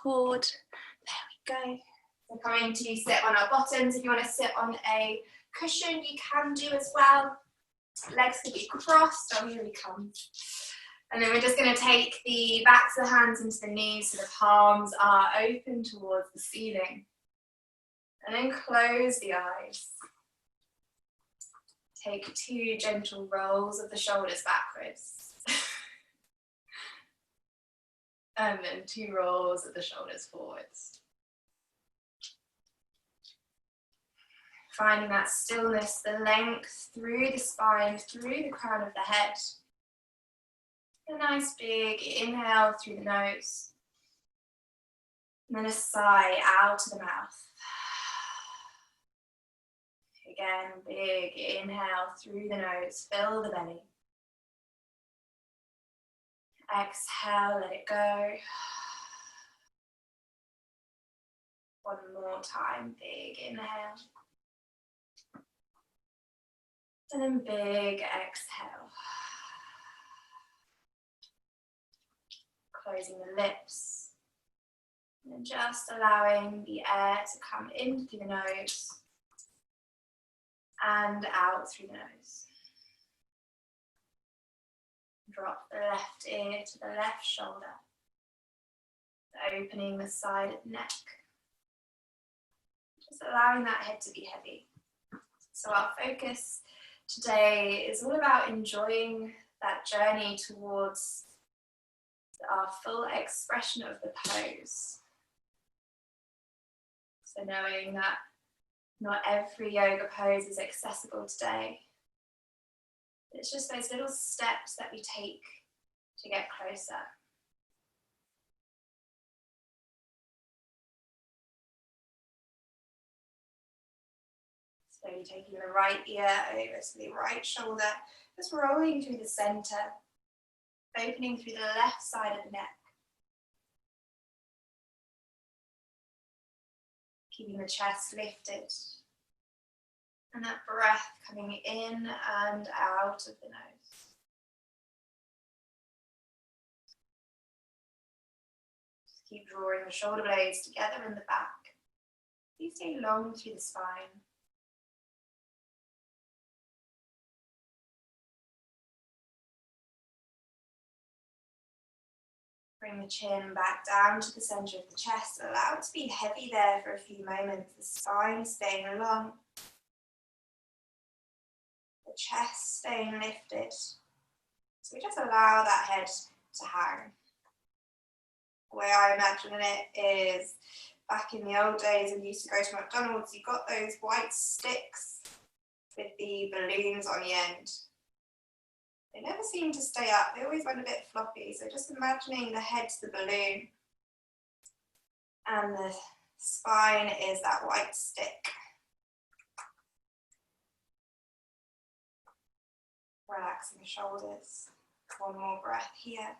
cord. There we go. We're coming to sit on our bottoms. If you want to sit on a cushion, you can do as well. Legs can be crossed. Oh, here we come. And then we're just going to take the backs of the hands into the knees so the palms are open towards the ceiling. And then close the eyes. Take 2 gentle rolls of the shoulders backwards. And then 2 rolls of the shoulders forwards. Finding that stillness, the length through the spine, through the crown of the head. A nice big inhale through the nose. And then a sigh out of the mouth. Again, big inhale through the nose, fill the belly. Exhale, let it go. One more time, big inhale. And then big exhale. Closing the lips. And just allowing the air to come in through the nose and out through the nose. Drop the left ear to the left shoulder, opening the side of the neck. Just allowing that head to be heavy. So our focus today is all about enjoying that journey towards our full expression of the pose. So knowing that not every yoga pose is accessible today. It's just those little steps that we take to get closer. Slowly taking the right ear over to the right shoulder, just rolling through the center, opening through the left side of the neck. Keeping the chest lifted. And that breath coming in and out of the nose. Just keep drawing the shoulder blades together in the back. Please stay long through the spine. Bring the chin back down to the center of the chest. Allow it to be heavy there for a few moments. The spine staying long. The chest staying lifted. So we just allow that head to hang. The way I imagine it is back in the old days when you used to go to McDonald's, you got those white sticks with the balloons on the end. They never seem to stay up, they always went a bit floppy. So just imagining the head's the balloon and the spine is that white stick. Relaxing the shoulders. One more breath here.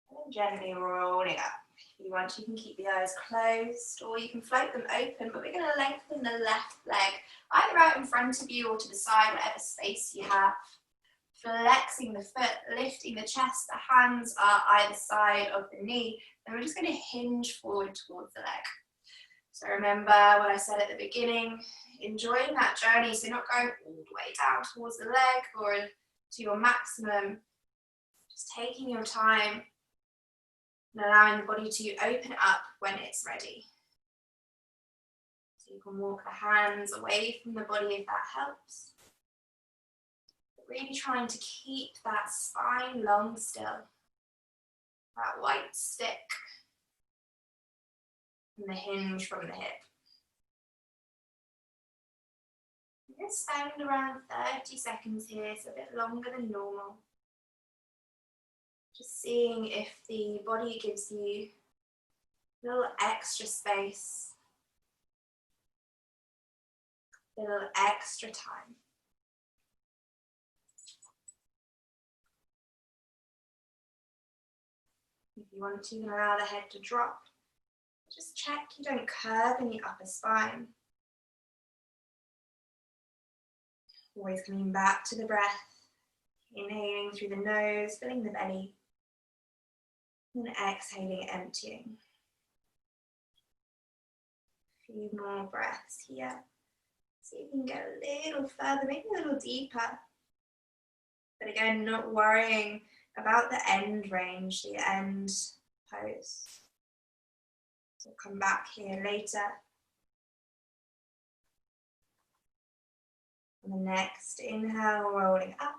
And then gently rolling up. If you want, you can keep the eyes closed or you can float them open, but we're going to lengthen the left leg either out in front of you or to the side, whatever space you have. Flexing the foot, lifting the chest, the hands are either side of the knee, and we're just going to hinge forward towards the leg. So remember what I said at the beginning, enjoying that journey, so not going all the way down towards the leg or to your maximum, just taking your time and allowing the body to open up when it's ready. So you can walk the hands away from the body if that helps. But really trying to keep that spine long still, that white stick, and the hinge from the hip. I'm going to spend around 30 seconds here, so a bit longer than normal. Just seeing if the body gives you a little extra space, a little extra time. If you want to, you can allow the head to drop. Just check you don't curve in the upper spine. Always coming back to the breath. Inhaling through the nose, filling the belly. And exhaling, emptying. A few more breaths here. See if you can get a little further, maybe a little deeper. But again, not worrying about the end range, the end pose. We'll come back here later. On the next inhale, rolling up.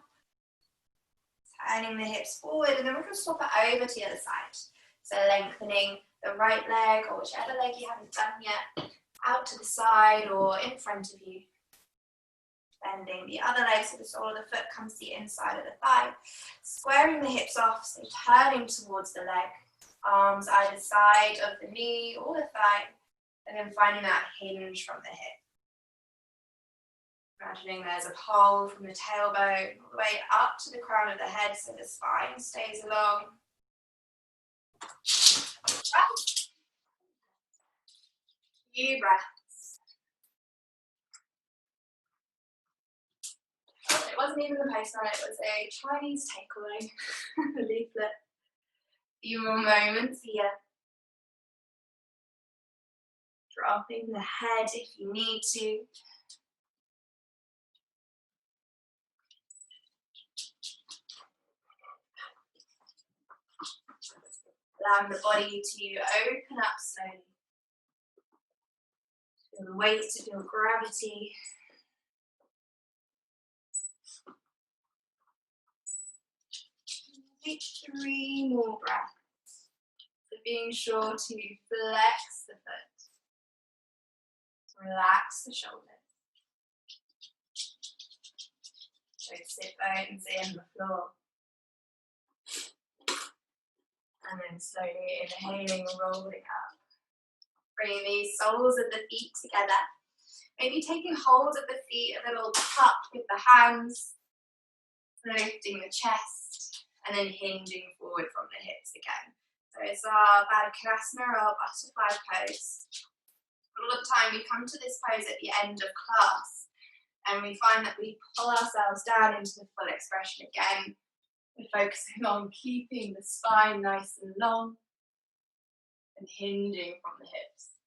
Turning the hips forward, and then we're going to swap it over to the other side. So lengthening the right leg, or whichever leg you haven't done yet, out to the side or in front of you. Bending the other leg so the sole of the foot comes to the inside of the thigh. Squaring the hips off, so turning towards the leg. Arms either side of the knee or the thigh. And then finding that hinge from the hip. Imagining there's a pole from the tailbone all the way up to the crown of the head so the spine stays along. Few breaths. Oh, it wasn't even the postman, it was a Chinese takeaway leaflet. Few more moments here. Dropping the head if you need to. Allowing the body to open up slowly. Feel the weight, to feel gravity. Take 3 more breaths. So being sure to flex the foot. Relax the shoulders. Both sit bones in the floor. And then slowly inhaling, rolling up. Bringing the soles of the feet together. Maybe taking hold of the feet a little cupped with the hands. Lifting the chest. And then hinging forward from the hips again. So it's our Baddha or our butterfly pose. A lot of the time we come to this pose at the end of class. And we find that we pull ourselves down into the full expression again. We're focusing on keeping the spine nice and long and hinging from the hips.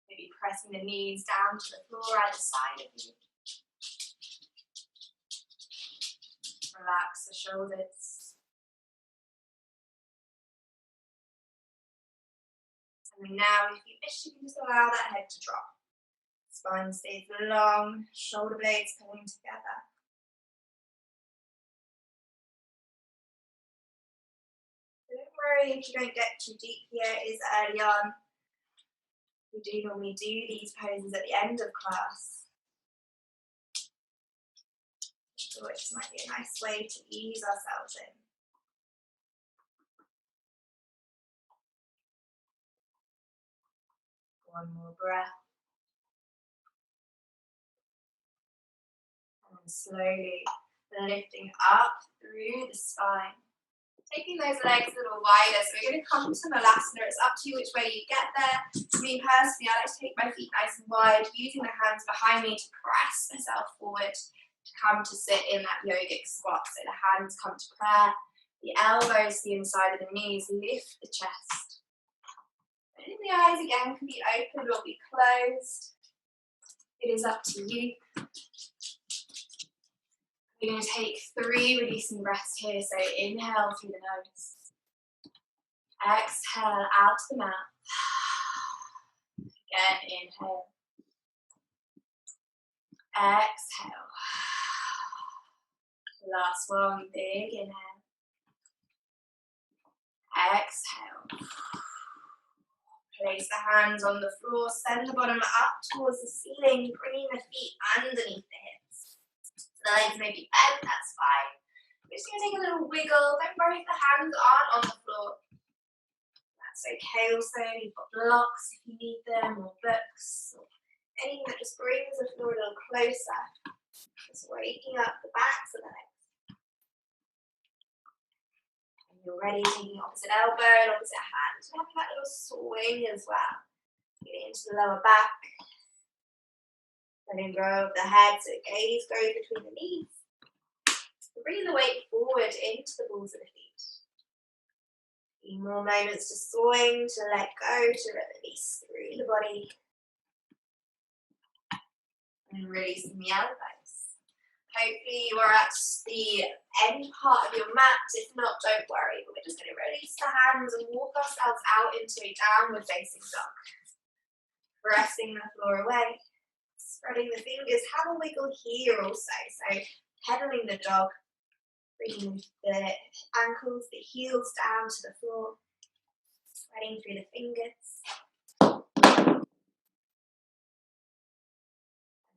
Maybe pressing the knees down to the floor either side of you. Relax the shoulders. And now, if you wish, you can just allow that head to drop. Spine stays long, shoulder blades coming together. Don't worry if you don't get too deep here, it is early on. We do normally do these poses at the end of class. So it might be a nice way to ease ourselves in. One more breath. And slowly lifting up through the spine. Taking those legs a little wider. So we're going to come to Malasana. It's up to you which way you get there. For me personally, I like to take my feet nice and wide, using the hands behind me to press myself forward to come to sit in that yogic squat. So the hands come to prayer, the elbows to the inside of the knees, lift the chest. And the eyes again can be open or be closed. It is up to you. We're going to take 3 releasing breaths here. So inhale through the nose. Exhale out the mouth. Again, inhale. Exhale. Last one, big inhale. Exhale. Place the hands on the floor, send the bottom up towards the ceiling, bringing the feet underneath the hips. The legs may be bent, that's fine. We're just going to take a little wiggle. Don't worry if the hands aren't on the floor. That's okay also. You've got blocks if you need them, or books, or anything that just brings the floor a little closer. Just waking up the backs of the legs. You're ready, taking opposite elbow and opposite hand. So having that little swing as well. Getting into the lower back. Letting go of the head so the gaze goes between the knees. Bring the weight forward into the balls of the feet. A few more moments to swing, to let go, to release through the body. And releasing the elbows. Hopefully you are at the end part of your mat. If not, don't worry. But we're just going to release the hands and walk ourselves out into a downward facing dog. Pressing the floor away. Spreading the fingers. Have a wiggle here also. So pedaling the dog. Bringing the ankles, the heels down to the floor. Spreading through the fingers.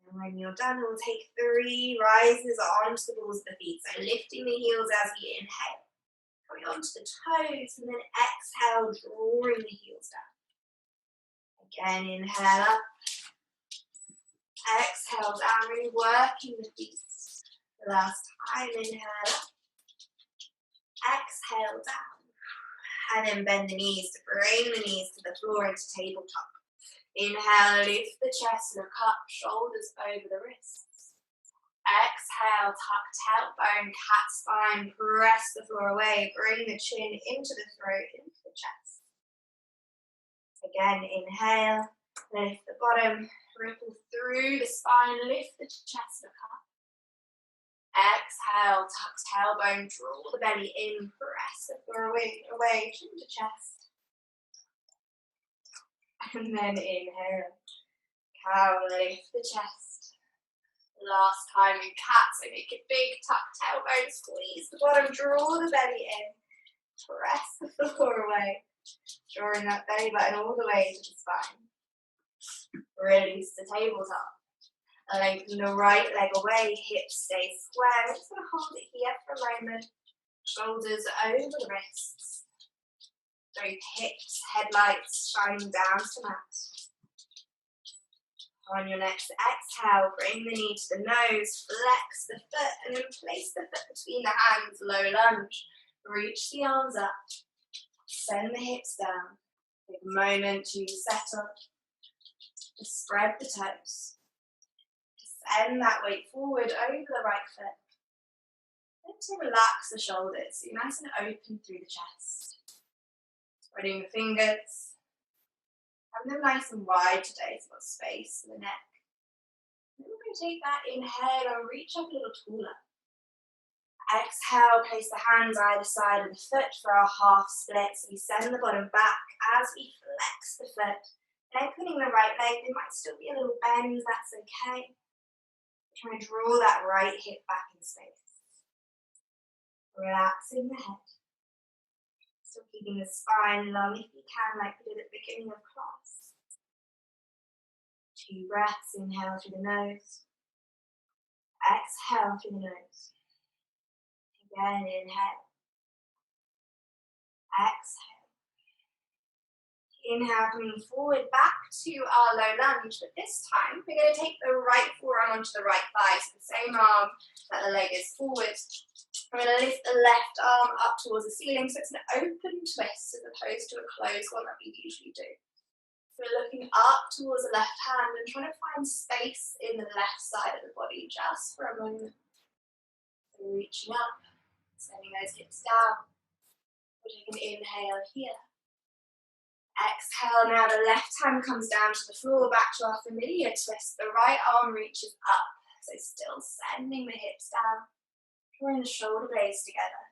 And when you're done, we'll take 3 rises onto the balls of the feet. So lifting the heels as we inhale. Coming onto the toes and then exhale, drawing the heels down. Again, inhale up. Exhale down, really working the feet. The last time, inhale up. Exhale down. And then bend the knees to bring the knees to the floor into tabletop. Inhale, lift the chest, look up, shoulders over the wrists. Exhale, tuck tailbone, cat spine, press the floor away, bring the chin into the throat, into the chest. Again, inhale, lift the bottom, ripple through the spine, lift the chest, look up. Exhale, tuck tailbone, draw the belly in, press the floor away, chin to chest. And then inhale, cow, lift the chest. Last time in cat, so make it big, tuck tailbone, squeeze the bottom, draw the belly in, press the floor away, drawing that belly button all the way to the spine. Release the tabletop. Lengthen the right leg away, hips stay square. We're just going to hold it here for a moment. Shoulders over the wrists. Both hips, headlights shining down to mat. On your next exhale, bring the knee to the nose, flex the foot, and then place the foot between the hands, low lunge. Reach the arms up, send the hips down. Take a moment to settle. Just spread the toes. Send that weight forward over the right foot. Then to relax the shoulders, so you're nice and open through the chest. Spreading the fingers. Having them nice and wide today, so got space for the neck. Then we're going to take that inhale and reach up a little taller. Exhale, place the hands either side of the foot for our half split. So we send the bottom back as we flex the foot. Lengthening the right leg, there might still be a little bend, that's okay. Try and draw that right hip back in space. Relaxing the head. Still keeping the spine long if you can, like we did at the beginning of class. 2 breaths, inhale through the nose. Exhale through the nose. Again, inhale. Exhale. Inhale, coming forward back to our low lunge, but this time we're going to take the right forearm onto the right thigh, so the same arm that the leg is forward. We're going to lift the left arm up towards the ceiling, so it's an open twist as opposed to a closed one that we usually do. So we're looking up towards the left hand and trying to find space in the left side of the body just for a moment. So reaching up, sending those hips down. We'll take an inhale here. Exhale, now the left hand comes down to the floor, back to our familiar twist. The right arm reaches up, so still sending the hips down, drawing the shoulder blades together,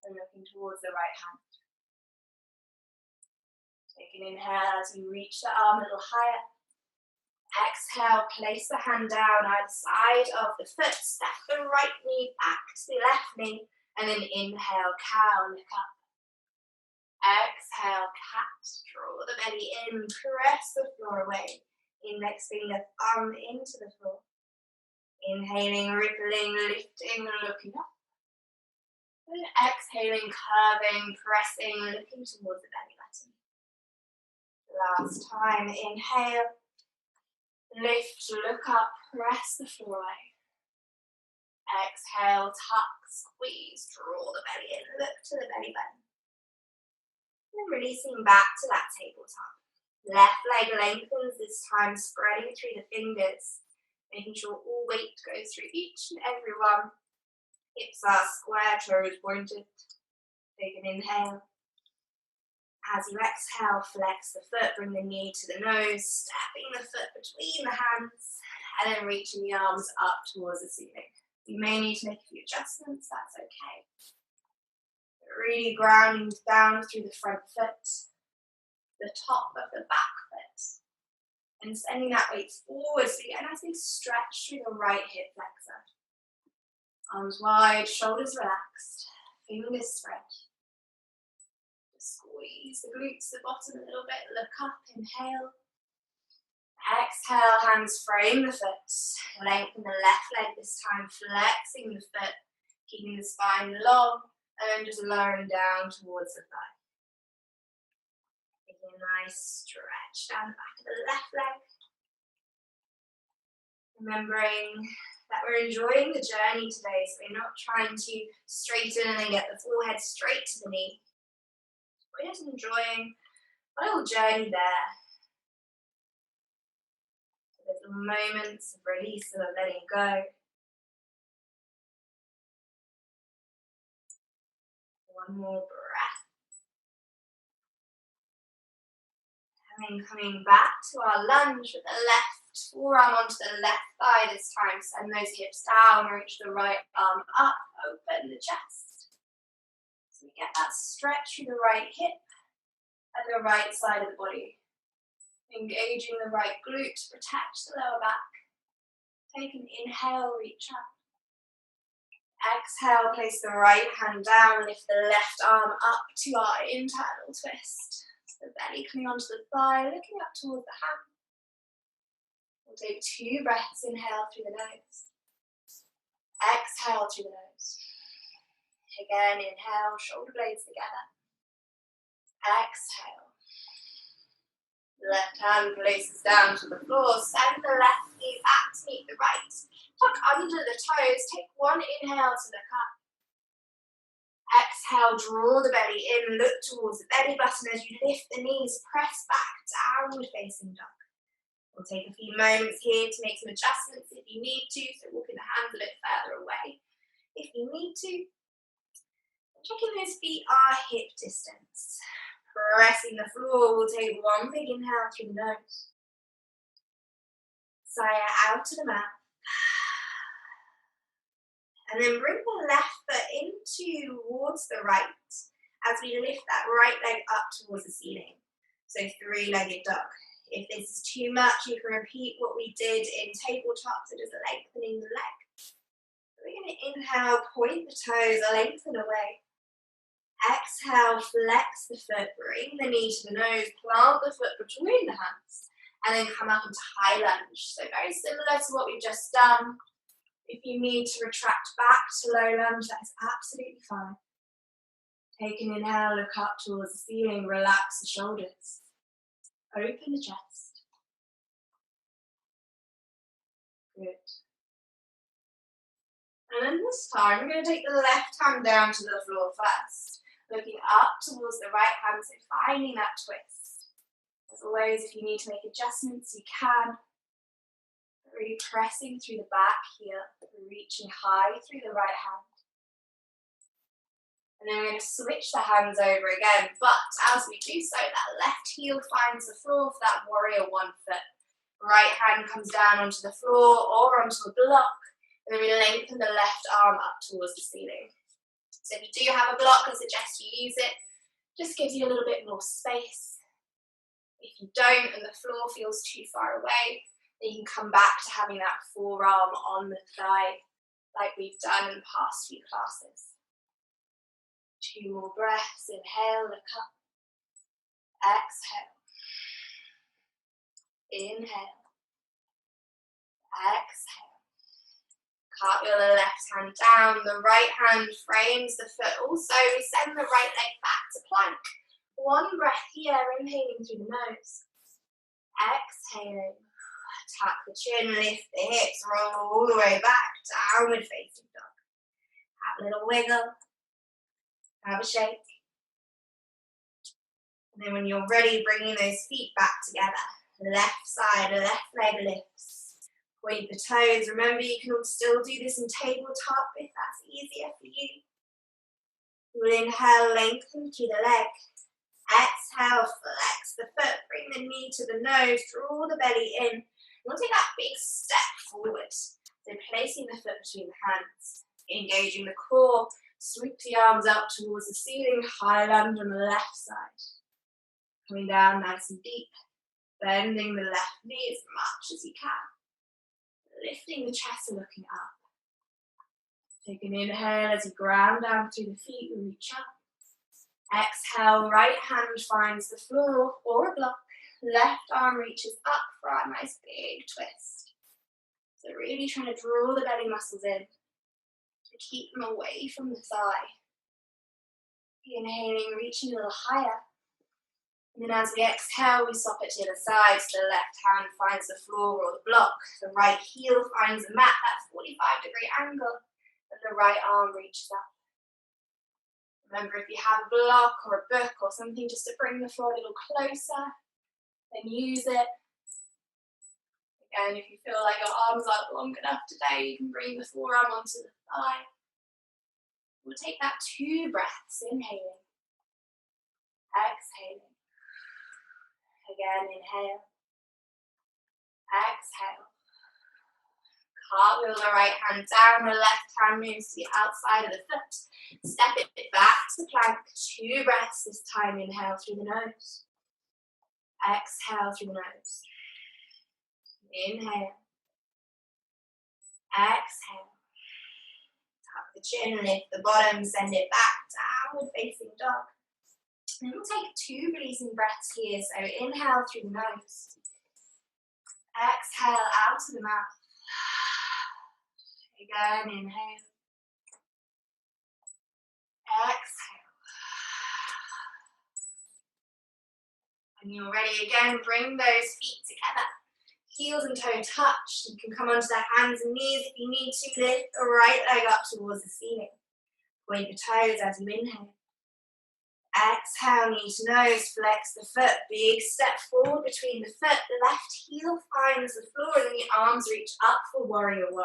and looking towards the right hand. Take an inhale as you reach the arm a little higher. Exhale, place the hand down either side of the foot, step the right knee back to the left knee, and then inhale, cow, look up. Exhale, cat, draw the belly in, press the floor away. Index finger, thumb into the floor. Inhaling, rippling, lifting, looking up. And exhaling, curving, pressing, looking towards the belly button. Last time, inhale, lift, look up, press the floor away. Exhale, tuck, squeeze, draw the belly in, look to the belly button. And releasing back to that tabletop. Left leg lengthens this time, spreading through the fingers, making sure all weight goes through each and every one. Hips are square, toes pointed. Take an inhale. As you exhale, flex the foot, bring the knee to the nose, stepping the foot between the hands, and then reaching the arms up towards the ceiling. You may need to make a few adjustments, that's okay. Really grounding down through the front foot, the top of the back foot, and sending that weight forward so you get a nice big stretch through the right hip flexor. Arms wide, shoulders relaxed, fingers spread. Squeeze the glutes to the bottom a little bit, look up, inhale. Exhale, hands frame the foot. Lengthen the left leg this time, flexing the foot, keeping the spine long, and then just lowering down towards the thigh. Taking a nice stretch down the back of the left leg. Remembering that we're enjoying the journey today, so we're not trying to straighten and then get the forehead straight to the knee. We're just enjoying a little journey there. Little moments of release and of letting go. One more breath. And then coming back to our lunge with the left forearm onto the left thigh this time. Send those hips down, reach the right arm up, open the chest. So we get that stretch through the right hip and the right side of the body. Engaging the right glute to protect the lower back. Take an inhale, reach up. Exhale, place the right hand down, lift the left arm up to our internal twist. The belly coming onto the thigh, looking up towards the hand. We'll take 2 breaths, inhale through the nose. Exhale through the nose. Again, inhale, shoulder blades together. Exhale. Left hand places down to the floor. Send the left knee back to meet the right. Tuck under the toes. Take 1 inhale to look up. Exhale, draw the belly in. Look towards the belly button as you lift the knees. Press back, downward facing dog. We'll take a few moments here to make some adjustments if you need to. So walking the hands a bit further away if you need to. Checking those feet are hip distance. Pressing the floor, we'll take 1 big inhale through the nose. Sigh out to the mouth. And then bring the left foot in towards the right as we lift that right leg up towards the ceiling. So 3-legged dog. If this is too much, you can repeat what we did in tabletop, so just lengthening the leg. We're going to inhale, point the toes, lengthen away. Exhale, flex the foot, bring the knee to the nose, plant the foot between the hands, and then come up into high lunge. So very similar to what we've just done. If you need to retract back to low lunge, that is absolutely fine. Take an inhale, look up towards the ceiling, relax the shoulders. Open the chest. Good. And then this time, we're going to take the left hand down to the floor first. Looking up towards the right hand, so finding that twist. As always, if you need to make adjustments, you can. Really pressing through the back here, reaching high through the right hand. And then we're going to switch the hands over again, but as we do so, that left heel finds the floor for that warrior 1 foot. Right hand comes down onto the floor or onto a block, and then we lengthen the left arm up towards the ceiling. So if you do have a block, I suggest you use it. Just gives you a little bit more space. If you don't and the floor feels too far away, then you can come back to having that forearm on the thigh like we've done in the past few classes. 2 more breaths. Inhale, look up. Exhale. Inhale. Exhale. Cartwheel the left hand down, the right hand frames the foot. Also, we send the right leg back to plank. 1 breath here, inhaling through the nose. Exhaling. Tuck the chin, lift the hips, roll all the way back, downward facing dog. Have a little wiggle. Have a shake. And then when you're ready, bringing those feet back together. Left side, left leg lifts. Point the toes. Remember, you can still do this in tabletop if that's easier for you. You'll inhale, lengthen through the leg. Exhale, flex the foot, bring the knee to the nose, draw the belly in. We'll take that big step forward. So placing the foot between the hands, engaging the core, sweep the arms up towards the ceiling, high lunge on the left side. Coming down nice and deep, bending the left knee as much as you can. Lifting the chest and looking up. Take an inhale as you ground down through the feet and reach up. Exhale, right hand finds the floor or a block. Left arm reaches up for a nice big twist. So really trying to draw the belly muscles in to keep them away from the thigh. Inhaling, reaching a little higher. And then as we exhale, we swap it to the other side. So the left hand finds the floor or the block. The right heel finds the mat, that 45-degree angle. And the right arm reaches up. Remember, if you have a block or a book or something just to bring the floor a little closer, then use it. Again, if you feel like your arms aren't long enough today, you can bring the forearm onto the thigh. We'll take that 2 breaths, inhaling, exhaling. Again, inhale, exhale. Cartwheel the right hand down, the left hand moves to the outside of the foot. Step it back to plank, 2 breaths this time. Inhale through the nose. Exhale through the nose. Inhale. Exhale. Tuck the chin, lift the bottom, send it back, downward facing dog. And we'll take 2 releasing breaths here. So inhale through the nose. Exhale out to the mouth. Again, inhale. Exhale. When you're ready again, bring those feet together. Heels and toe touch. You can come onto the hands and knees if you need to. Lift the right leg up towards the ceiling. Point the toes as you inhale. Exhale, knee to nose, flex the foot. Big step forward between the foot. The left heel finds the floor and then the arms reach up for warrior 1.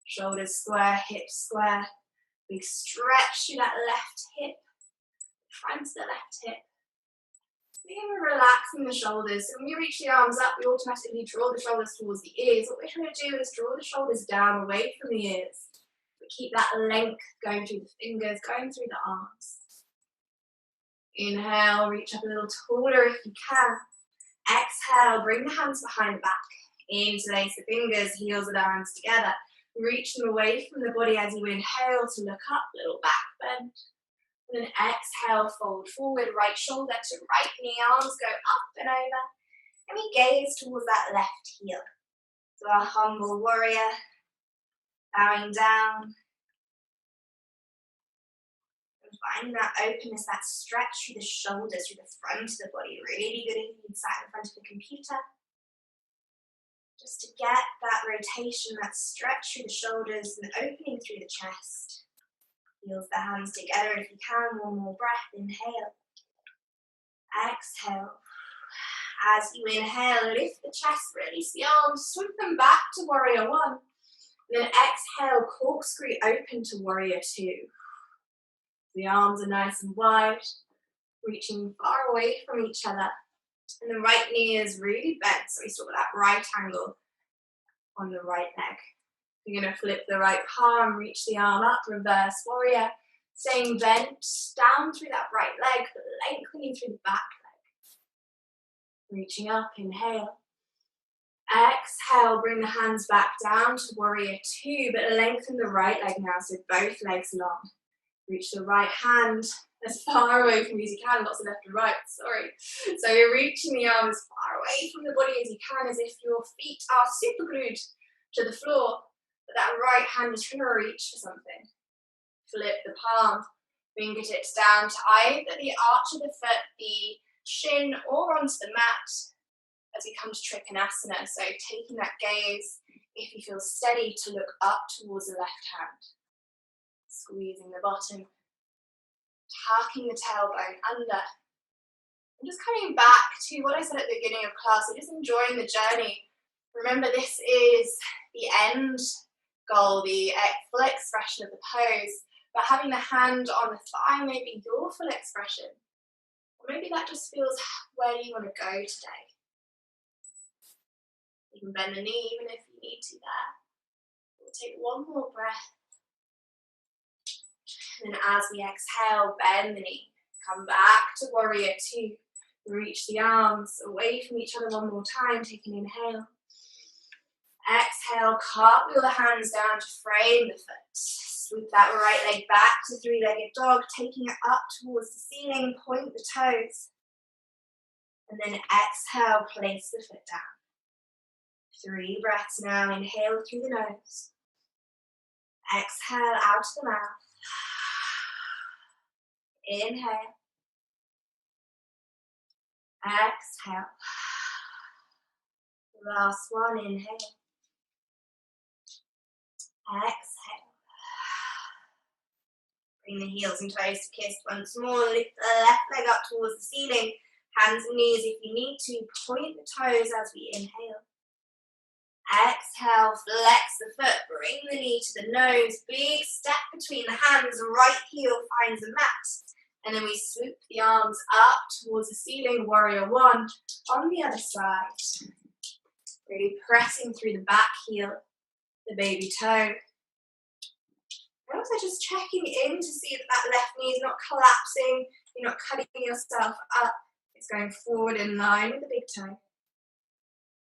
Shoulders square, hips square. Big stretch through that left hip. Front of the left hip. We're relaxing the shoulders. So when we reach the arms up, we automatically draw the shoulders towards the ears. What we're trying to do is draw the shoulders down away from the ears. But keep that length going through the fingers, going through the arms. Inhale, reach up a little taller if you can. Exhale, bring the hands behind the back. Interlace the fingers, heels and arms together. Reach them away from the body as you inhale to look up, little back bend. And then exhale, fold forward, right shoulder to right knee, arms go up and over. And we gaze towards that left heel. So our humble warrior, bowing down. And finding that openness, that stretch through the shoulders, through the front of the body. Really good if you sat in front of the computer. Just to get that rotation, that stretch through the shoulders and opening through the chest. Heels the hands together if you can. 1 more breath. Inhale. Exhale. As you inhale, lift the chest, release the arms, sweep them back to warrior 1. Then exhale, corkscrew open to warrior 2. The arms are nice and wide, reaching far away from each other. And the right knee is really bent, so we still got that right angle on the right leg. You're going to flip the right palm, reach the arm up, reverse warrior. Staying bent down through that right leg, but lengthening through the back leg. Reaching up, inhale. Exhale, bring the hands back down to warrior 2, but lengthen the right leg now, so both legs long. Reach the right hand as far away from you as you can, lots of left and right, sorry. So you're reaching the arm as far away from the body as you can, as if your feet are super glued to the floor, but that right hand is trying to reach for something. Flip the palm, fingertips down to either the arch of the foot, the shin, or onto the mat as we come to Trikonasana. So taking that gaze, if you feel steady, to look up towards the left hand. Squeezing the bottom, tucking the tailbone under. And just coming back to what I said at the beginning of class, so just enjoying the journey Remember, this is the end goal, the full expression of the pose, but having the hand on the thigh may be your full expression. Or maybe that just feels where you want to go today. You can bend the knee even if you need to there. We'll take one more breath. And then as we exhale, bend the knee. Come back to warrior two. Reach the arms away from each other one more time. Take an inhale. Exhale, cartwheel the hands down to frame the foot. Sweep that right leg back to three-legged dog, taking it up towards the ceiling, point the toes. And then exhale, place the foot down. 3 breaths now. Inhale through the nose. Exhale out of the mouth. Inhale. Exhale. Last one, inhale. Exhale. Bring the heels and toes to kiss once more. Lift the left leg up towards the ceiling. Hands and knees if you need to. Point the toes as we inhale. Exhale, flex the foot. Bring the knee to the nose. Big step between the hands. Right heel finds the mat. And then we swoop the arms up towards the ceiling. Warrior one. On the other side. Really pressing through the back heel. The baby toe. And also just checking in to see that that left knee is not collapsing. You're not cutting yourself up. It's going forward in line with the big toe.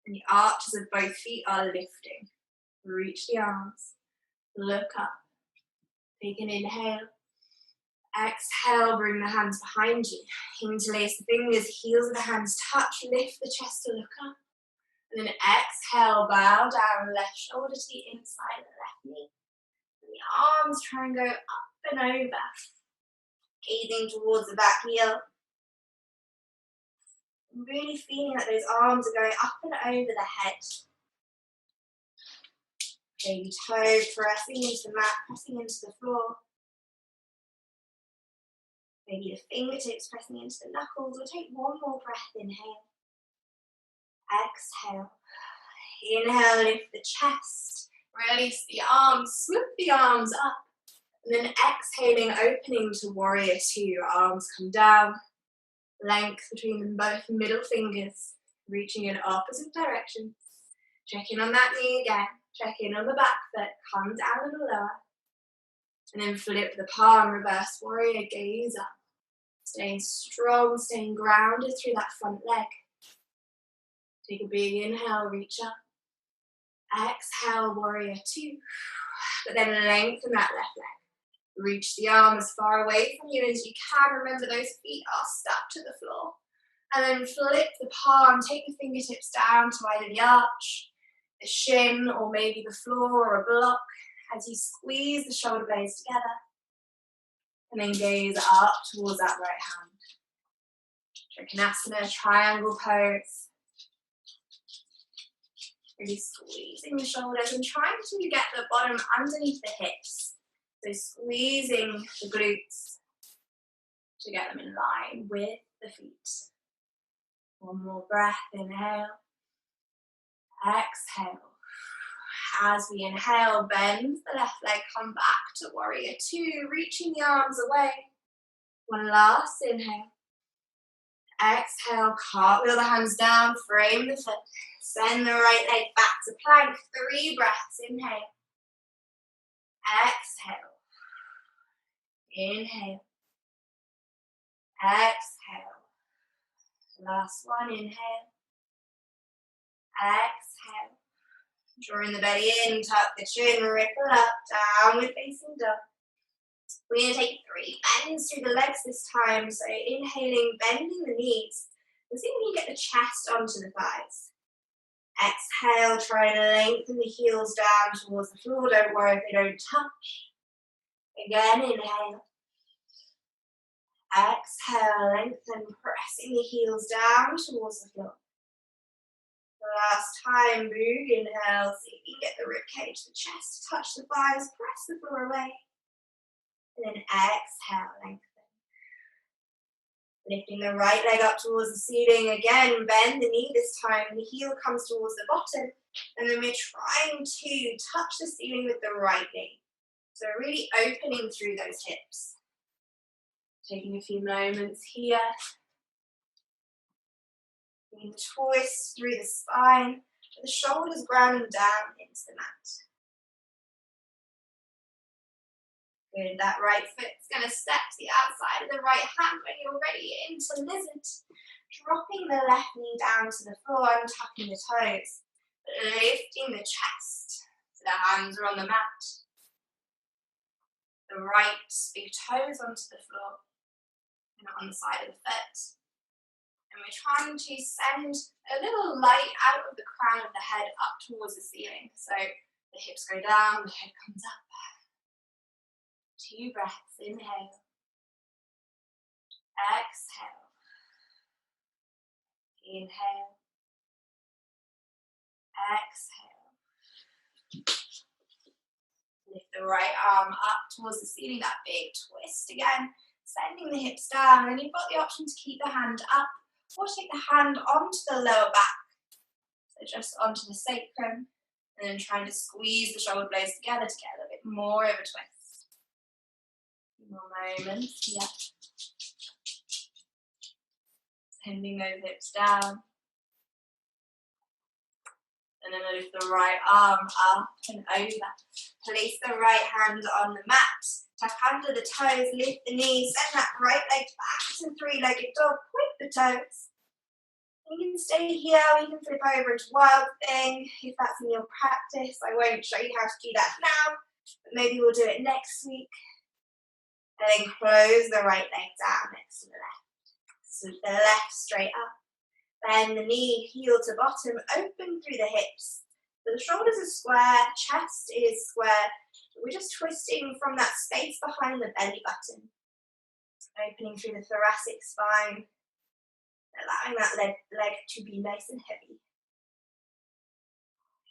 And the arches of both feet are lifting. Reach the arms. Look up. Take an inhale. Exhale, bring the hands behind you. Interlace the fingers, heels of the hands touch. Lift the chest to look up. And then exhale, bow down, left shoulder to the inside of the left knee. And the arms try and go up and over. Gazing towards the back heel. And really feeling that those arms are going up and over the head. Baby toe pressing into the mat, pressing into the floor. Maybe the fingertips pressing into the knuckles. We'll take one more breath, inhale. Exhale. Inhale, lift the chest. Release the arms, swoop the arms up. And then exhaling, opening to warrior two. Arms come down. Length between them both, middle fingers. Reaching in opposite directions. Check in on that knee again. Check in on the back foot. Come down a little lower. And then flip the palm, reverse warrior, gaze up. Staying strong, staying grounded through that front leg. Take a big inhale, reach up. Exhale, warrior two. But then lengthen that left leg. Reach the arm as far away from you as you can. Remember those feet are stuck to the floor. And then flip the palm, take the fingertips down to either the arch, the shin, or maybe the floor or a block as you squeeze the shoulder blades together. And then gaze up towards that right hand. Trikonasana, triangle pose. Really squeezing the shoulders and trying to get the bottom underneath the hips. So squeezing the glutes to get them in line with the feet. One more breath, inhale. Exhale. As we inhale, bend the left leg, come back to warrior two, reaching the arms away. One last inhale. Exhale, cartwheel the hands down, frame the foot. Send the right leg back to plank. 3 breaths, inhale. Exhale. Inhale. Exhale. Last one, inhale. Exhale. Drawing the belly in, tuck the chin, ripple up, downward facing dog. We're going to take 3 bends through the legs this time. So inhaling, bending the knees. And see if you can get the chest onto the thighs. Exhale, try to lengthen the heels down towards the floor. Don't worry if they don't touch. Again, inhale. Exhale, lengthen, pressing the heels down towards the floor. Last time, big inhale. See if you can get the ribcage, the chest to touch the thighs. Press the floor away. And then exhale, lengthen. Lifting the right leg up towards the ceiling. Again, bend the knee this time. The heel comes towards the bottom. And then we're trying to touch the ceiling with the right knee. So really opening through those hips. Taking a few moments here. You twist through the spine, with the shoulders grounding down into the mat. Good, that right foot's going to step to the outside of the right hand when you're ready into lizard. Dropping the left knee down to the floor, untucking the toes, but lifting the chest so the hands are on the mat. The right big toes onto the floor, and on the side of the foot. And we're trying to send a little light out of the crown of the head up towards the ceiling. So the hips go down, the head comes up. 2 breaths, inhale. Exhale. Inhale. Exhale. Lift the right arm up towards the ceiling, that big twist again. Sending the hips down, and you've got the option to keep the hand up or take the hand onto the lower back. So just onto the sacrum, and then trying to squeeze the shoulder blades together to get a little bit more of a twist. A few more moments here. Sending those hips down. And then lift the right arm up and over. Place the right hand on the mat. Tuck under the toes, lift the knees, send that right leg back to 3-legged dog with the toes. You can stay here, or you can flip over into wild thing if that's in your practice. I won't show you how to do that now, but maybe we'll do it next week. And then close the right leg down next to the left. Sweep the left straight up. Bend the knee, heel to bottom, open through the hips. So the shoulders are square, chest is square. We're just twisting from that space behind the belly button. Opening through the thoracic spine. Allowing that leg to be nice and heavy.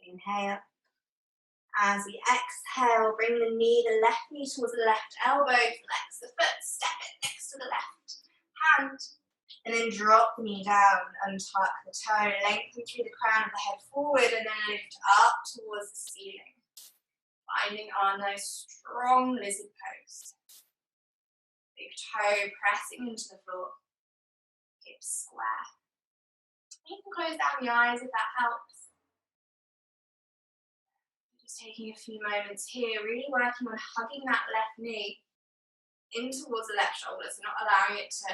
Inhale. As we exhale, bring the left knee towards the left elbow, flex the foot, step it next to the left hand. And then drop the knee down, untuck the toe, lengthen through the crown of the head forward, and then lift up towards the ceiling. Finding our nice strong lizard pose. Big toe pressing into the floor. Hips square. You can close down the eyes if that helps. Just taking a few moments here, really working on hugging that left knee in towards the left shoulder, so not allowing it to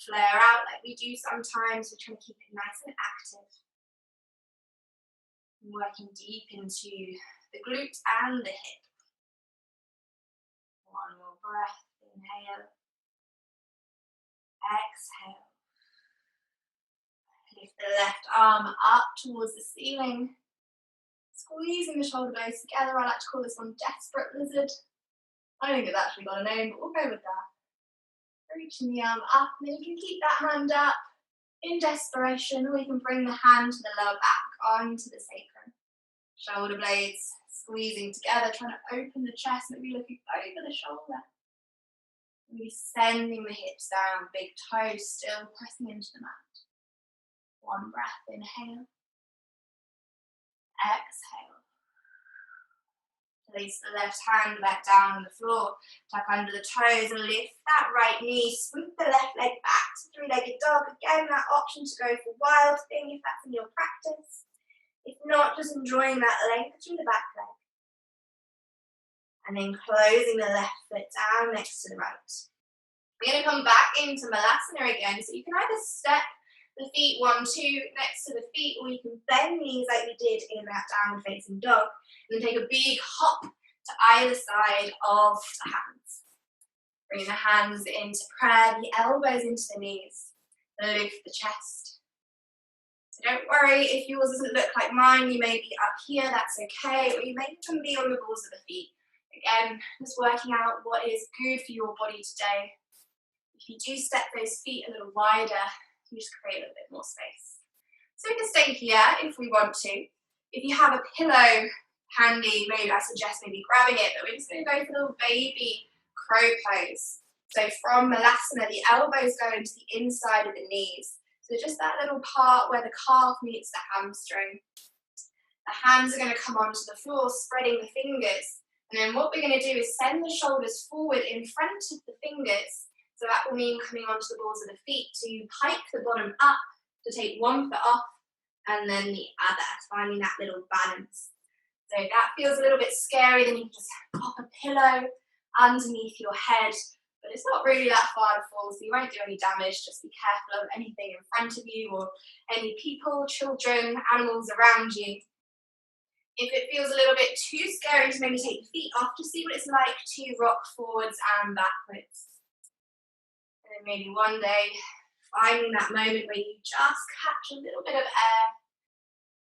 flare out like we do sometimes. We're trying to keep it nice and active. And working deep into the glute and the hip. One more breath. Inhale. Exhale. Lift the left arm up towards the ceiling. Squeezing the shoulder blades together. I like to call this one desperate lizard. I don't think it's actually got a name, but we'll go with that. Reaching the arm up, and then you can keep that hand up in desperation, or you can bring the hand to the lower back onto the sacrum. Shoulder blades squeezing together, trying to open the chest, maybe looking over the shoulder. Maybe sending the hips down, big toes still pressing into the mat. One breath, inhale. Exhale. Place the left hand back down on the floor, tuck under the toes and lift that right knee, sweep the left leg back to 3-legged dog. Again, that option to go for wild thing if that's in your practice. If not, just enjoying that length through the back leg. And then closing the left foot down next to the right. We're going to come back into Malasana again, so you can either step the feet 1, 2 next to the feet, or you can bend knees like we did in that downward facing dog, and then take a big hop to either side of the hands. Bring the hands into prayer, the elbows into the knees, lift the chest. So don't worry if yours doesn't look like mine, you may be up here, that's okay, or you may even be on the balls of the feet. Again, just working out what is good for your body today. If you do step those feet a little wider, you just create a little bit more space. So we can stay here if we want to. If you have a pillow handy, maybe I suggest maybe grabbing it, but we're just going to go for a little baby crow pose. So from Malasana, the elbows go into the inside of the knees. So just that little part where the calf meets the hamstring. The hands are going to come onto the floor, spreading the fingers. And then what we're going to do is send the shoulders forward in front of the fingers. So that will mean coming onto the balls of the feet to pike the bottom up, to take one foot off, and then the other, finding that little balance. So if that feels a little bit scary, then you can just pop a pillow underneath your head. But it's not really that far to fall, so you won't do any damage. Just be careful of anything in front of you or any people, children, animals around you. If it feels a little bit too scary to maybe take the feet off, just see what it's like to rock forwards and backwards. And then maybe one day, finding that moment where you just catch a little bit of air,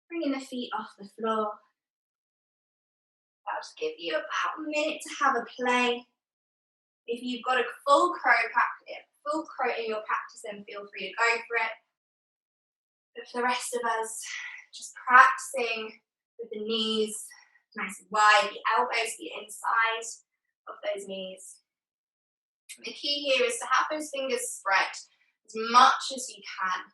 bringing the feet off the floor. I'll just give you about a minute to have a play. If you've got a full crow in your practice, then feel free to go for it. But for the rest of us, just practicing with the knees nice and wide, the elbows the inside of those knees. And the key here is to have those fingers spread as much as you can.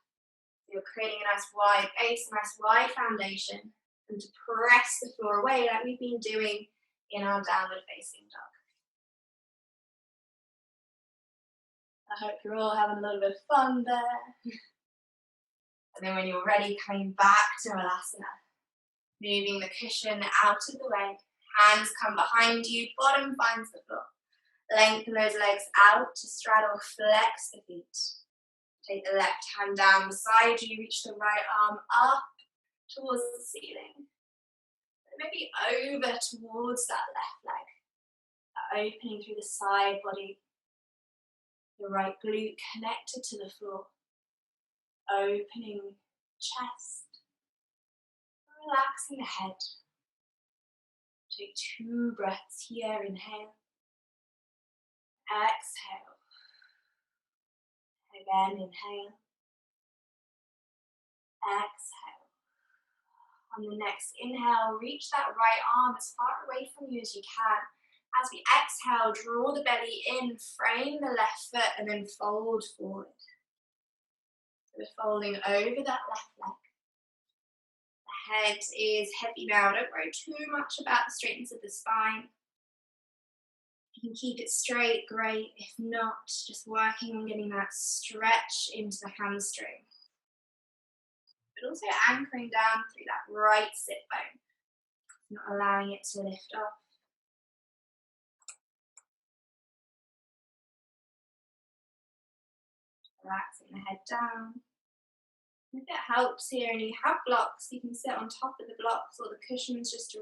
You're creating a nice wide base, a nice wide foundation, and to press the floor away like we've been doing in our downward facing dog. I hope you're all having a little bit of fun there. And then when you're ready, coming back to Shavasana. Moving the cushion out of the way. Hands come behind you, bottom finds the floor. Lengthen those legs out to straddle, flex the feet. Take the left hand down beside you, reach the right arm up towards the ceiling. And maybe over towards that left leg. That opening through the side body. The right glute connected to the floor. Opening chest. Relaxing the head. Take 2 breaths here. Inhale. Exhale. Again, inhale. Exhale. On the next inhale, reach that right arm as far away from you as you can. As we exhale, draw the belly in, frame the left foot, and then fold forward. So we're folding over that left leg. The head is heavy now. Don't worry too much about the straightness of the spine. You can keep it straight, great. If not, just working on getting that stretch into the hamstring. But also anchoring down through that right sit bone, not allowing it to lift off. Relaxing the head down. If it helps here and you have blocks, you can sit on top of the blocks or the cushions just to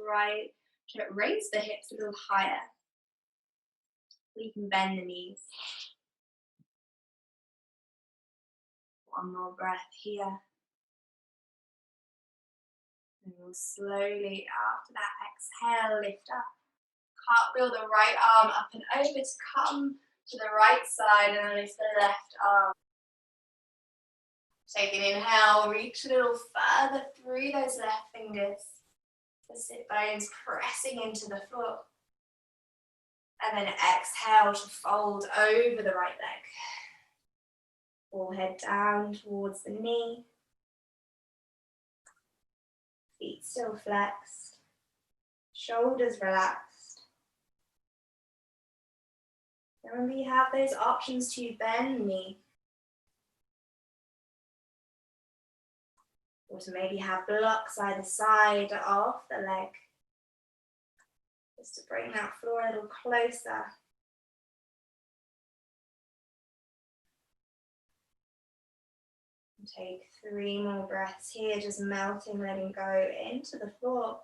raise the hips a little higher. You can bend the knees. One more breath here. And we'll slowly, after that exhale, lift up. Cartwheel the right arm up and over to come to the right side and then lift the left arm. Take an inhale, reach a little further through those left fingers. The sit bones pressing into the floor. And then exhale to fold over the right leg. Forehead down towards the knee. Feet still flexed. Shoulders relaxed. Remember you have those options to bend the knee. Or to maybe have blocks either side of the leg. Just to bring that floor a little closer. And take 3 more breaths here, just melting, letting go into the floor.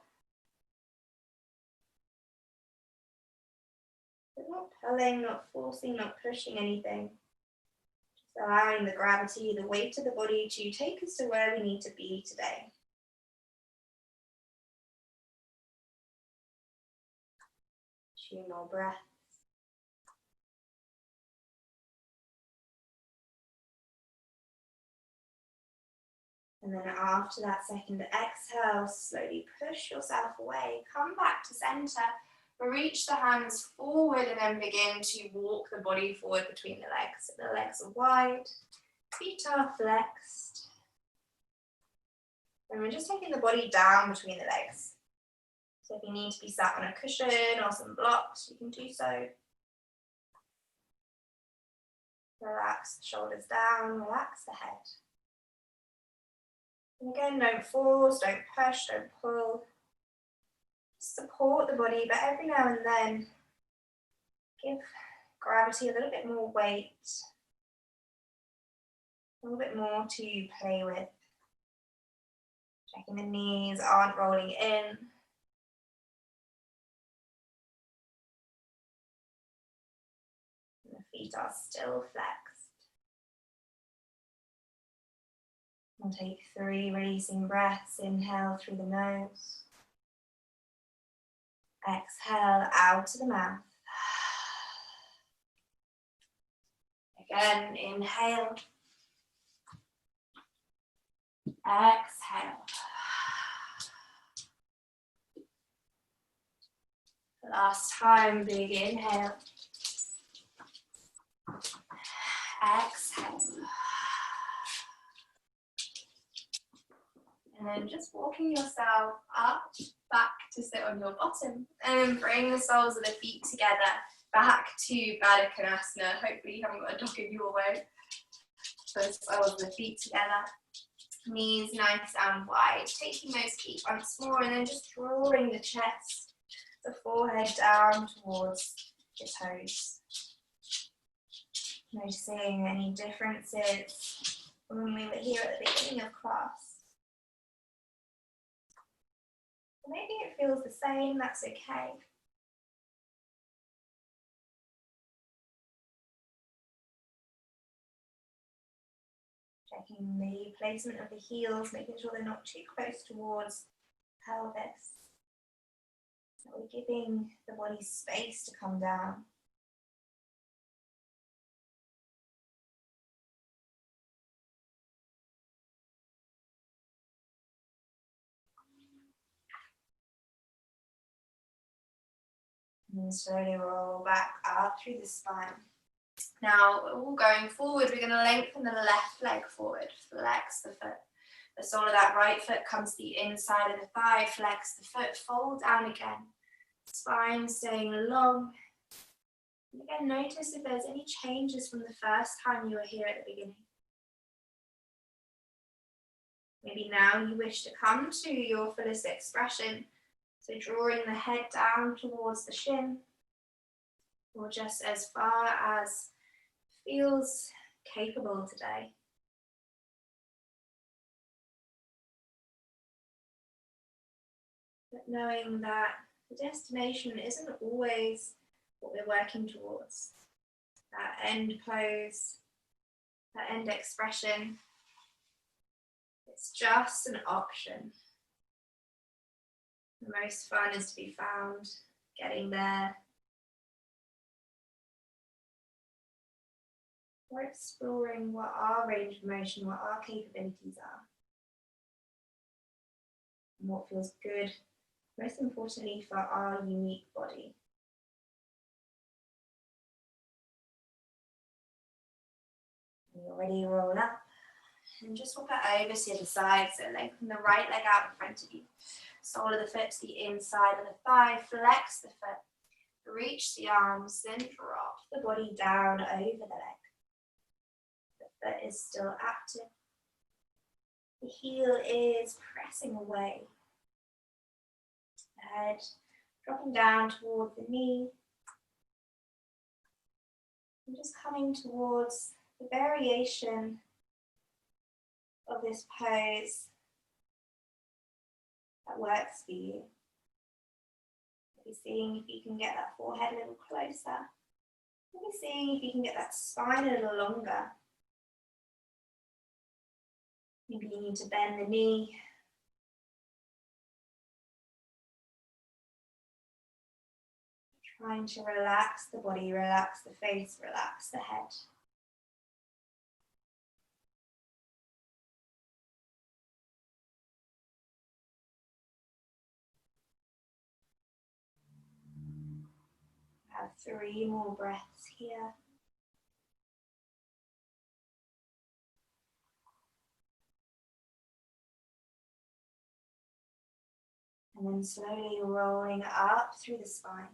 But not pulling, not forcing, not pushing anything. Just allowing the gravity, the weight of the body to take us to where we need to be today. 2 more breaths. And then after that second exhale, slowly push yourself away. Come back to center. Reach the hands forward and then begin to walk the body forward between the legs. The legs are wide, feet are flexed. And we're just taking the body down between the legs. So if you need to be sat on a cushion or some blocks, you can do so. Relax the shoulders down, relax the head. And again, don't force, don't push, don't pull. Just support the body, but every now and then, give gravity a little bit more weight, a little bit more to play with. Checking the knees aren't rolling in. And the feet are still flexed. We'll take 3 releasing breaths. Inhale through the nose. Exhale out to the mouth. Again, inhale. Exhale. Last time, big inhale. Exhale. And then just walking yourself up, back to sit on your bottom. And bring the soles of the feet together, back to Baddha Konasana. Hopefully you haven't got a dog in your way. So the soles of the feet together. Knees nice and wide. Taking those feet once more and then just drawing the chest, the forehead down towards the toes. Noticing any differences from when we were here at the beginning of class. Maybe it feels the same, that's okay. Checking the placement of the heels, making sure they're not too close towards the pelvis. So we're giving the body space to come down. And then slowly roll back up through the spine. Now, all going forward, we're going to lengthen the left leg forward, flex the foot. The sole of that right foot comes to the inside of the thigh, flex the foot, fold down again. Spine staying long. And again, notice if there's any changes from the first time you were here at the beginning. Maybe now you wish to come to your fullest expression. So drawing the head down towards the shin, or just as far as feels capable today. But knowing that the destination isn't always what we're working towards. That end pose, that end expression, it's just an option. The most fun is to be found getting there. Or exploring what our range of motion, what our capabilities are. And what feels good, most importantly for our unique body. And you're ready, roll up. And just walk it over to the other side, so lengthen the right leg out in front of you. Sole of the foot to the inside of the thigh, flex the foot. Reach the arms, then drop the body down over the leg. The foot is still active. The heel is pressing away. The head dropping down toward the knee. And just coming towards the variation of this pose that works for you. Maybe seeing if you can get that forehead a little closer. Maybe seeing if you can get that spine a little longer. Maybe you need to bend the knee. Trying to relax the body, relax the face, relax the head. Have 3 more breaths here. And then slowly rolling up through the spine.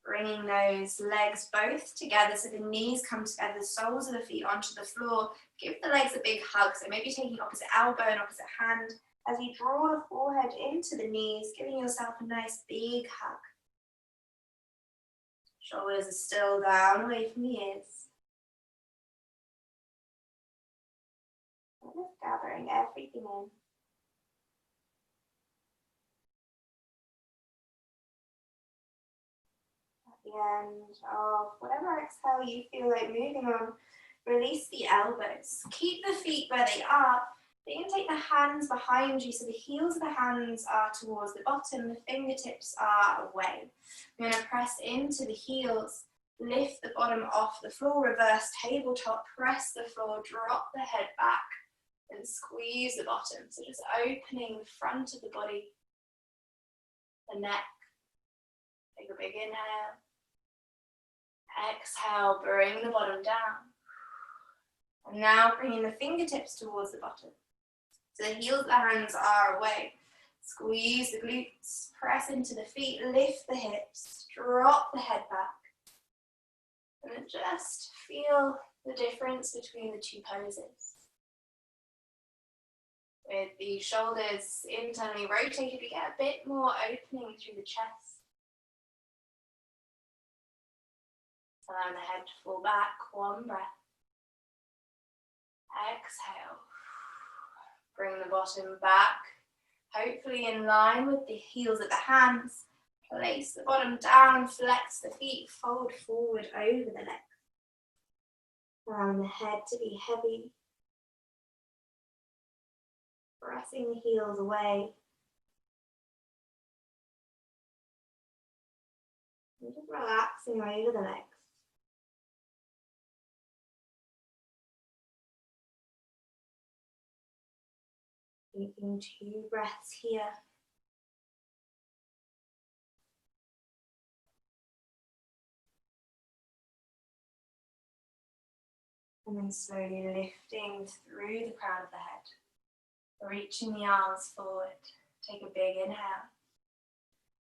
Bringing those legs both together so the knees come together, the soles of the feet onto the floor. Give the legs a big hug, so maybe taking opposite elbow and opposite hand as you draw the forehead into the knees, giving yourself a nice big hug. Shoulders are still down, away from the ears. And just gathering everything in. The end of whatever exhale you feel like moving on, release the elbows. Keep the feet where they are. But you can take the hands behind you so the heels of the hands are towards the bottom, the fingertips are away. We're going to press into the heels, lift the bottom off the floor, reverse tabletop, press the floor, drop the head back and squeeze the bottom. So just opening the front of the body, the neck. Take a big inhale. Exhale, bring the bottom down. And now bringing the fingertips towards the bottom. So the heels of the hands are away. Squeeze the glutes, press into the feet, lift the hips, drop the head back. And then just feel the difference between the two poses. With the shoulders internally rotated, we get a bit more opening through the chest. Allowing the head to fall back, one breath. Exhale. Bring the bottom back, hopefully in line with the heels of the hands. Place the bottom down, flex the feet, fold forward over the legs. Allowing the head to be heavy. Pressing the heels away. And just relaxing over the legs. Taking 2 breaths here. And then slowly lifting through the crown of the head. Reaching the arms forward. Take a big inhale.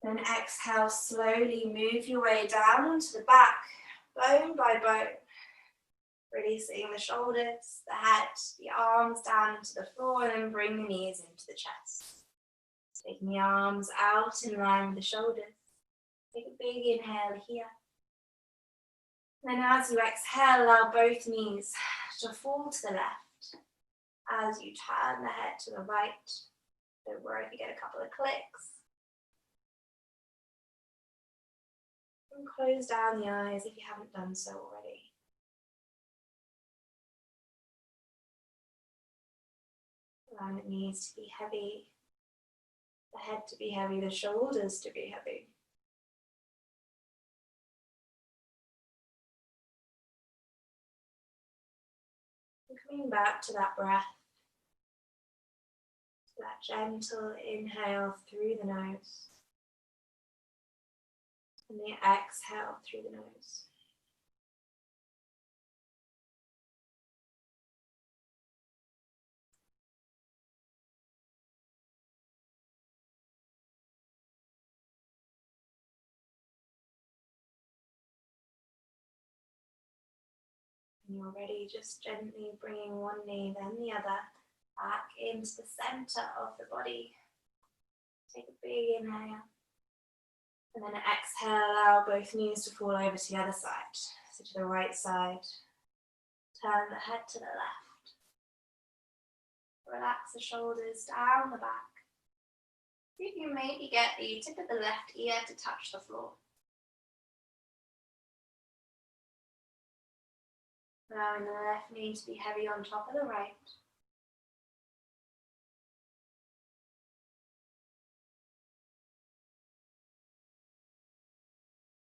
Then exhale, slowly move your way down onto the back, bone by bone. Releasing the shoulders, the head, the arms down into the floor, and then bring the knees into the chest. Taking the arms out in line with the shoulders. Take a big inhale here. Then as you exhale, allow both knees to fall to the left. As you turn the head to the right, don't worry if you get a couple of clicks. And close down the eyes if you haven't done so already. Allowing the knees to be heavy, the head to be heavy, the shoulders to be heavy. And coming back to that breath, to that gentle inhale through the nose, and the exhale through the nose. When you're ready, just gently bringing one knee, then the other, back into the center of the body. Take a big inhale. And then exhale, allow both knees to fall over to the other side. So to the right side. Turn the head to the left. Relax the shoulders down the back. You can maybe get the tip of the left ear to touch the floor. Allowing the left knee to be heavy on top of the right.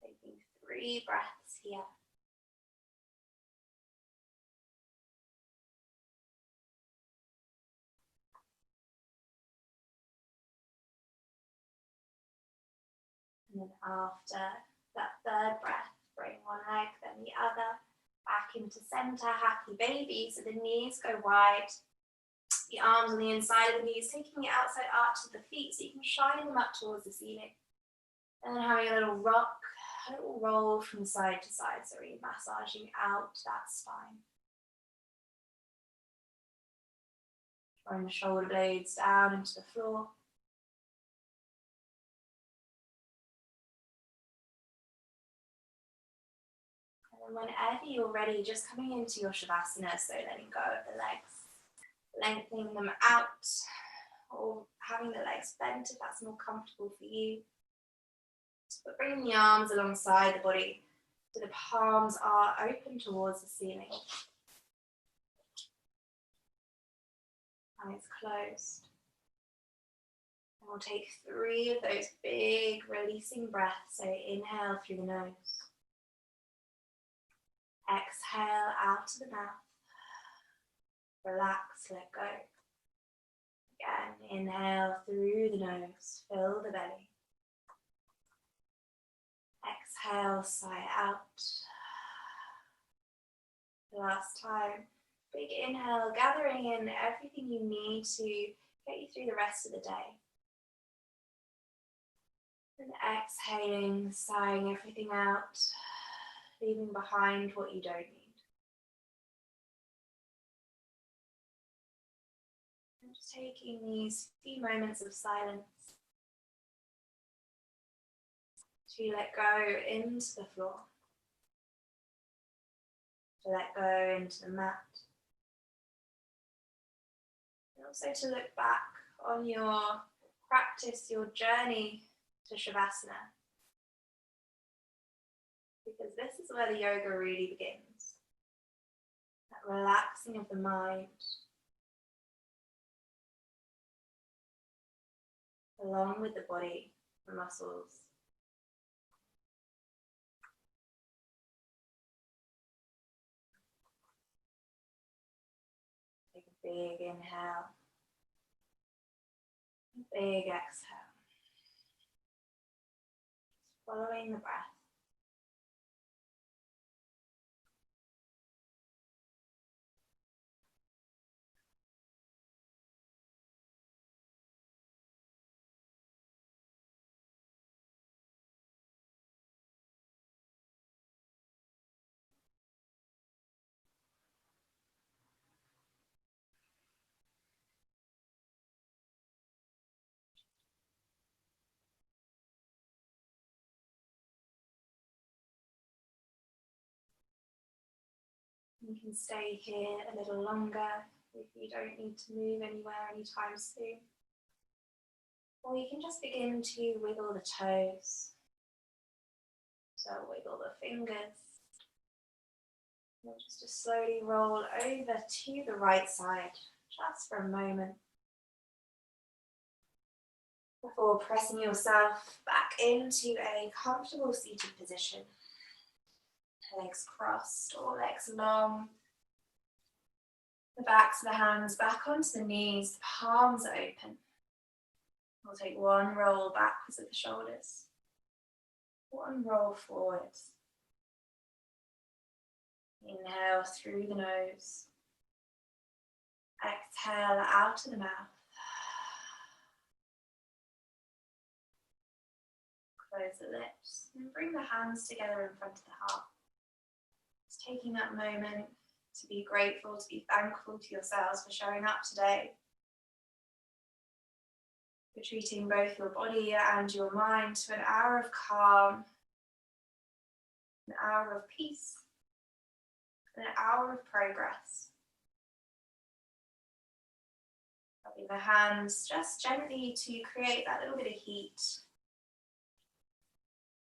Taking 3 breaths here. And then after that 3rd breath, bring one leg, then the other. Back into center, happy baby. So the knees go wide. The arms on the inside of the knees, taking the outside arch of the feet so you can shine them up towards the ceiling. And then having a little rock, a little roll from side to side, so really massaging out that spine. Drawing the shoulder blades down into the floor. And whenever you're ready, just coming into your Shavasana, so letting go of the legs, lengthening them out, or having the legs bent if that's more comfortable for you. But bringing the arms alongside the body so the palms are open towards the ceiling. Eyes closed. And we'll take 3 of those big releasing breaths. So inhale through the nose. Exhale out to the mouth. Relax, let go. Again, inhale through the nose. Fill the belly. Exhale, sigh out. Last time. Big inhale, gathering in everything you need to get you through the rest of the day. And exhaling, sighing everything out, leaving behind what you don't need. And just taking these few moments of silence to let go into the floor, to let go into the mat, and also to look back on your practice, your journey to Shavasana, because this is where the yoga really begins, that relaxing of the mind, along with the body, the muscles. Take a big inhale, a big exhale. Following the breath. You can stay here a little longer if you don't need to move anywhere anytime soon. Or you can just begin to wiggle the toes. So wiggle the fingers. And just to slowly roll over to the right side, just for a moment. Before pressing yourself back into a comfortable seated position. Legs crossed or legs long. The backs of the hands back onto the knees, the palms are open. We'll take one roll backwards at the shoulders. One roll forwards. Inhale through the nose. Exhale out to the mouth. Close the lips and bring the hands together in front of the heart. Just taking that moment to be grateful, to be thankful to yourselves for showing up today. For treating both your body and your mind to an hour of calm, an hour of peace, and an hour of progress. Rubbing the hands just gently to create that little bit of heat.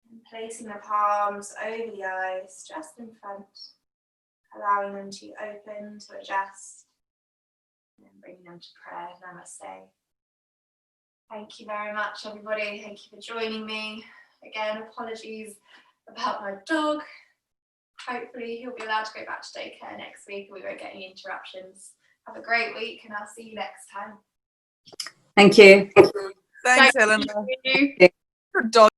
And placing the palms over the eyes, just in front, allowing them to open, to adjust, and then bringing them to prayer. Namaste. Thank you very much, everybody. Thank you for joining me. Again, apologies about my dog. Hopefully he'll be allowed to go back to daycare next week and we won't get any interruptions. Have a great week and I'll see you next time. Thank you. Thanks, Eleanor. Your dog